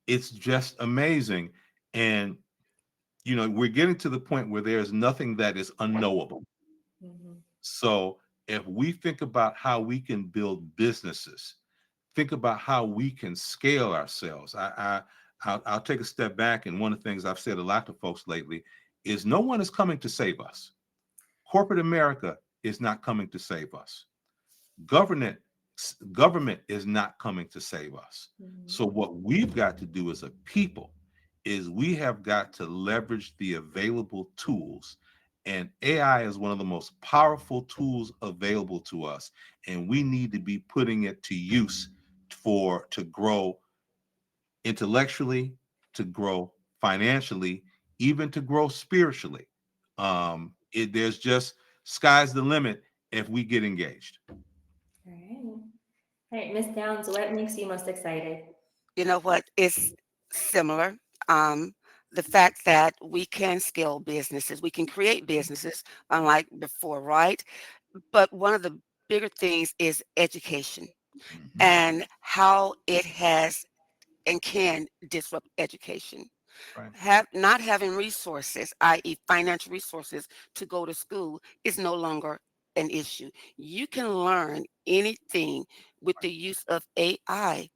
It's just amazing. And we're getting to the point where there's nothing that is unknowable. Mm-hmm. So if we think about how we can build businesses, think about how we can scale ourselves. I'll take a step back, and one of the things I've said a lot to folks lately is no one is coming to save us. Corporate America is not coming to save us. Government is not coming to save us. Mm-hmm. So what we've got to do as a people is we have got to leverage the available tools. And AI is one of the most powerful tools available to us. And we need to be putting it to use to grow intellectually, to grow financially, even to grow spiritually. There's just sky's the limit if we get engaged. All right. All right, Miss Downs, what makes you most excited? You know what? It's similar. Um, the fact that we can scale businesses, we can create businesses unlike before, right? But one of the bigger things is education Mhm. and how it has and can disrupt education. Right. Not having resources, i.e., financial resources to go to school, is no longer an issue. You can learn anything with the use of AI,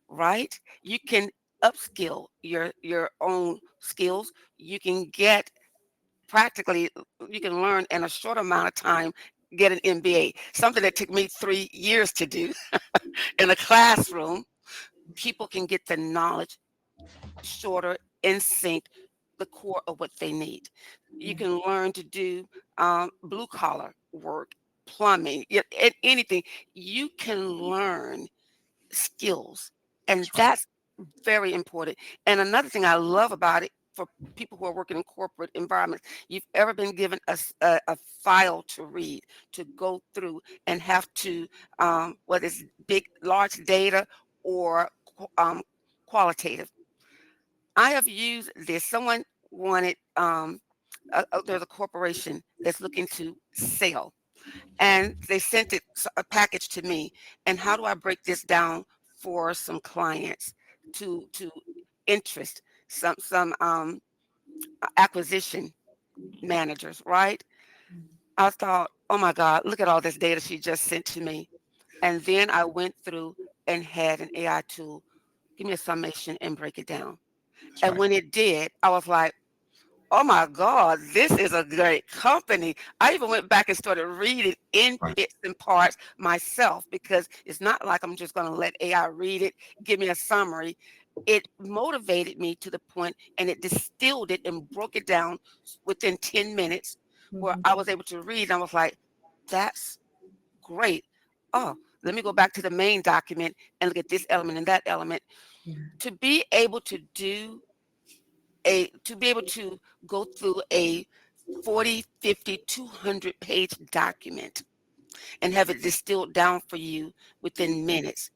right? You can upskill your own skills. You can get practically, you can learn in a short amount of time, get an MBA, something that took me 3 years to do in a classroom. People can get the knowledge shorter, in sync, the core of what they need. You Yeah. can learn to do blue collar work, plumbing, anything. You can learn skills, and That's right. that's very important. And another thing I love about it, for people who are working in corporate environments, you've ever been given a file to read, to go through, and have to, whether it's large data or qualitative. I have used this. Someone wanted, there's a corporation that's looking to sell, and they sent a package to me. And how do I break this down for some clients to interest some acquisition managers, right? I thought, oh my God, look at all this data she just sent to me. And then I went through and had an AI tool give me a summation and break it down. That's And right. when it did, I was like, oh my God, this is a great company. I even went back and started reading in Right. bits and parts myself because it's not like I'm just going to let AI read it, give me a summary. It motivated me to the point and it distilled it and broke it down within 10 minutes where I was able to read. And I was like, that's great. Oh, let me go back to the main document and look at this element and that element. Yeah. To be able to to be able to go through a 40, 50, 200-page document and have it distilled down for you within minutes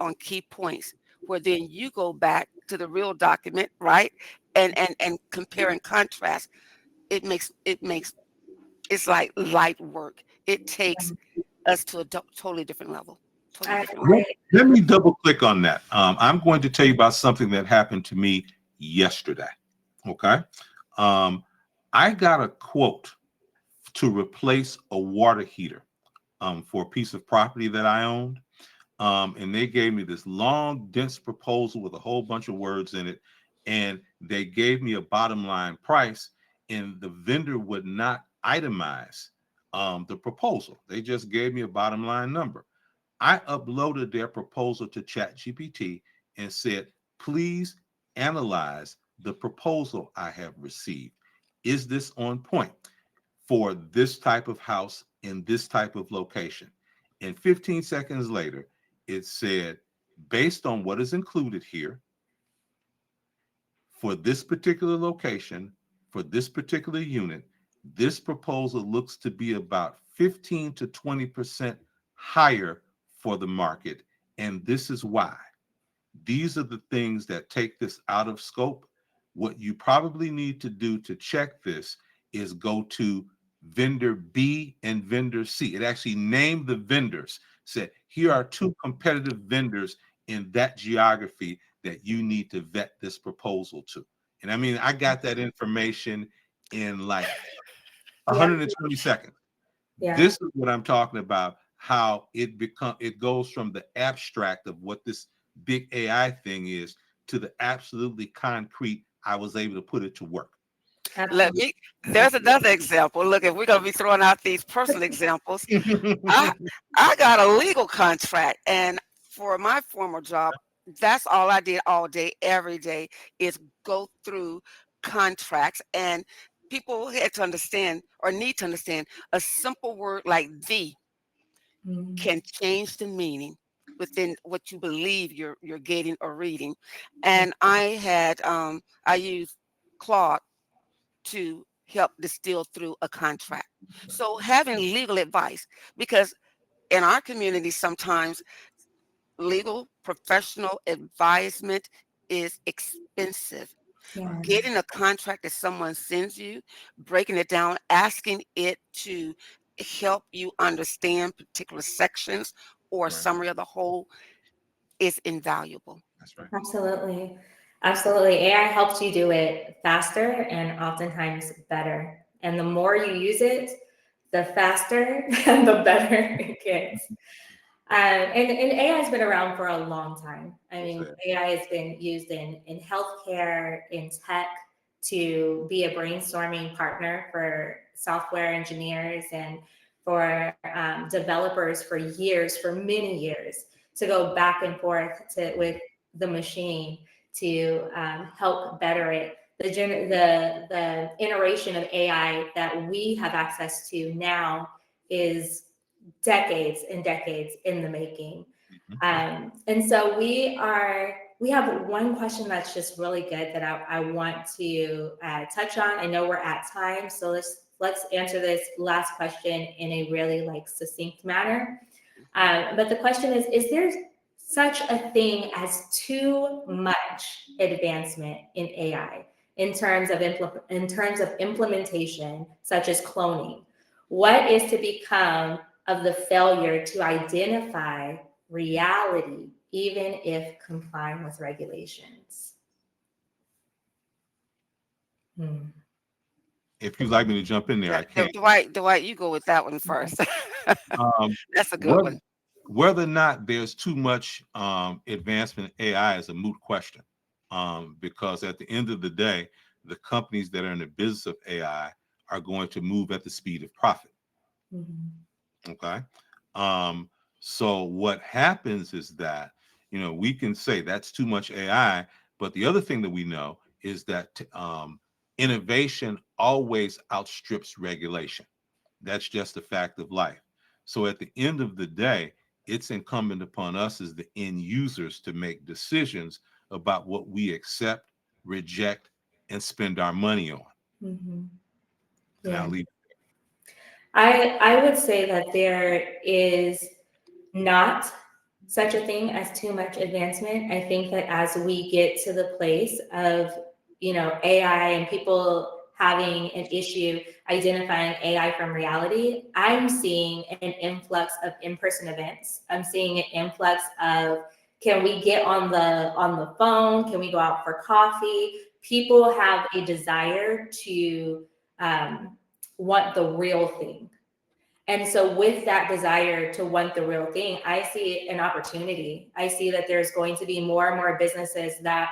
on key points, where then you go back to the real document, right? And compare and contrast. It makes it's like light work. It takes us to a totally different level. Totally I different level. Let, agree. let me double click on that. I'm going to tell you about something that happened to me yesterday. Okay. Um, I got a quote to replace a water heater for a piece of property that I owned. And they gave me this long, dense proposal with a whole bunch of words in it. And they gave me a bottom line price, and the vendor would not itemize the proposal. They just gave me a bottom line number. I uploaded their proposal to ChatGPT and said, please analyze the proposal I have received. Is this on point for this type of house in this type of location? And 15 seconds later, it said, based on what is included here, for this particular location, for this particular unit, this proposal looks to be about 15 to 20% higher for the market. And this is why. These are the things that take this out of scope. What you probably need to do to check this is go to vendor B and vendor C. It actually named the vendors, said, here are two competitive vendors in that geography that you need to vet this proposal to. And I mean, I got that information in like Yeah. 120 seconds. Yeah. This is what I'm talking about, how it goes from the abstract of what this big AI thing is to the absolutely concrete. I was able to put it to work. Let Absolutely. me, there's another example. Look, if we're going to be throwing out these personal examples, I I got a legal contract, and for my former job, that's all I did all day, every day, is go through contracts. And people had to understand or need to understand a simple word like "the" Mhm. can change the meaning within what you believe you're getting or reading. And I used Claude to help distill through a contract. So having legal advice, because in our community, sometimes legal professional advisement is expensive. Yes. Getting a contract that someone sends you, breaking it down, asking it to help you understand particular sections or Right. summary of the whole is invaluable. That's right. Absolutely. Absolutely. AI helps you do it faster and oftentimes better. And the more you use it, the faster and the better it gets. And AI has been around for a long time. I mean, AI has been used in healthcare, in tech, to be a brainstorming partner for software engineers and for developers for years, for many years, to go back and forth with the machine to help better it. The iteration of AI that we have access to now is decades and decades in the making. And so we have one question that's just really good that I want to touch on. I know we're at time, so let's answer this last question in a really like succinct manner. But the question is there such a thing as too much advancement in AI in terms of implementation, such as cloning? What is to become of the failure to identify reality, even if complying with regulations? Hmm. If you'd like me to jump in there, I can. Dwight, you go with that one first. Um, That's a good whether, one. whether or not there's too much advancement in AI is a moot question, because at the end of the day, the companies that are in the business of AI are going to move at the speed of profit. Mhm. Okay. Um, so what happens is that, we can say that's too much AI, but the other thing that we know is that innovation always outstrips regulation. That's just a fact of life. So at the end of the day, it's incumbent upon us as the end users to make decisions about what we accept, reject, and spend our money on. Mhm. And I'll Yeah. leave. I would say that there is not such a thing as too much advancement. I think that as we get to the place of, AI and people having an issue identifying AI from reality, I'm seeing an influx of in-person events. I'm seeing an influx of, can we get on the phone? Can we go out for coffee? People have a desire to want the real thing. And so, with that desire to want the real thing, I see an opportunity. I see that there's going to be more and more businesses that,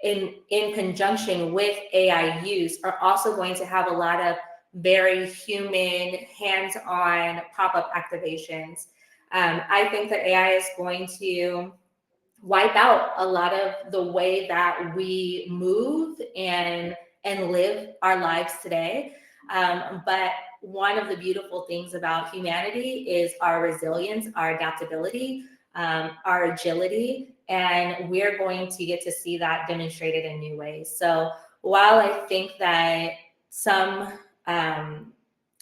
in conjunction with AI use, are also going to have a lot of very human, hands-on pop-up activations. I think that AI is going to wipe out a lot of the way that we move and live our lives today. But one of the beautiful things about humanity is our resilience, our adaptability, our agility, and we're going to get to see that demonstrated in new ways. So while I think that some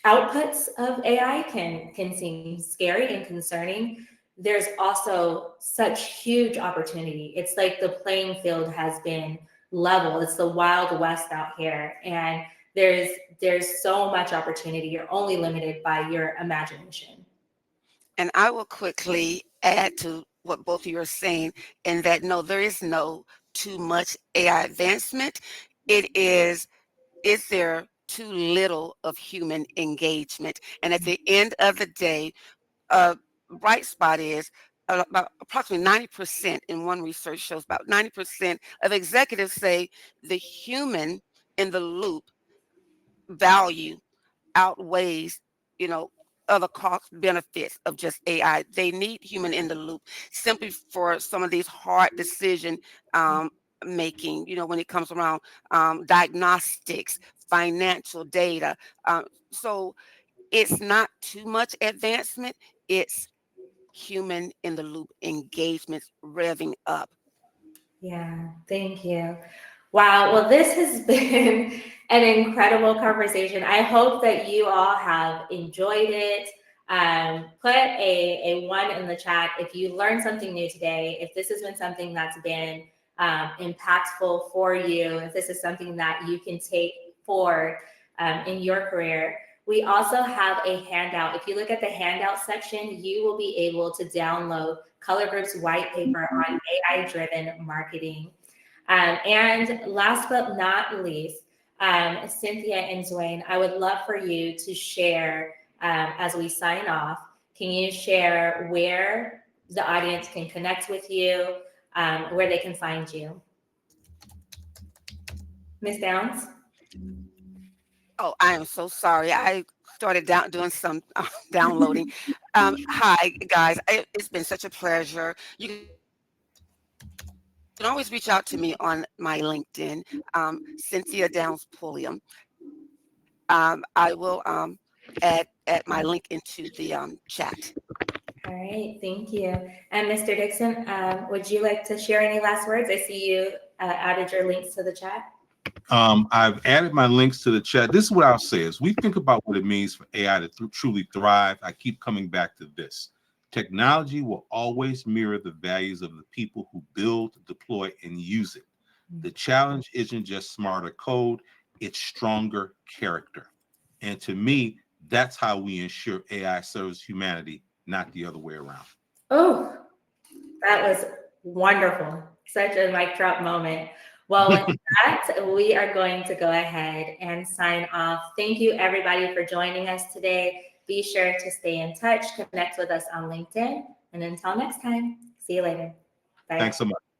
outputs of AI can seem scary and concerning, there's also such huge opportunity. It's like the playing field has been leveled. It's the wild west out here, and there's so much opportunity. You're only limited by your imagination. And I will quickly add to what both of you are saying, in that no, there is no too much AI advancement. It is there too little of human engagement? And at the end of the day, a bright spot is about approximately 90%, in one research shows about 90% of executives say the human in the loop value outweighs, you know, other cost benefits of just AI. They need human in the loop simply for some of these hard decision um, making, when it comes around diagnostics, financial data. So it's not too much advancement. It's human in the loop engagements revving up. Yeah, thank you. Wow. Well, this has been an incredible conversation. I hope that you all have enjoyed it. Put a one in the chat if you learned something new today, if this has been something that's been impactful for you, if this is something that you can take forward in your career. We also have a handout. If you look at the handout section, you will be able to download Color Group's white paper on AI-driven marketing. And last but not least, Cynthia and Dwayne, I would love for you to share as we sign off. Can you share where the audience can connect with you, where they can find you? Miss Downs? Oh, I am so sorry. I started doing some downloading. Hi, guys. It's been such a pleasure. You can always reach out to me on my LinkedIn, Cynthia Downs Pulliam. I will add my link into the chat. All right, thank you. And Mr. Dixon, would you like to share any last words? I see you added your links to the chat. I've added my links to the chat. This is what I'll say: as we think about what it means for AI to truly thrive, I keep coming back to this. Technology will always mirror the values of the people who build, deploy, and use it. The challenge isn't just smarter code, it's stronger character. And to me, that's how we ensure AI serves humanity, not the other way around. Oh, that was wonderful. Such a mic drop moment. Well, with that, we are going to go ahead and sign off. Thank you, everybody, for joining us today. Be sure to stay in touch, connect with us on LinkedIn, and until next time, see you later. Bye. Thanks so much.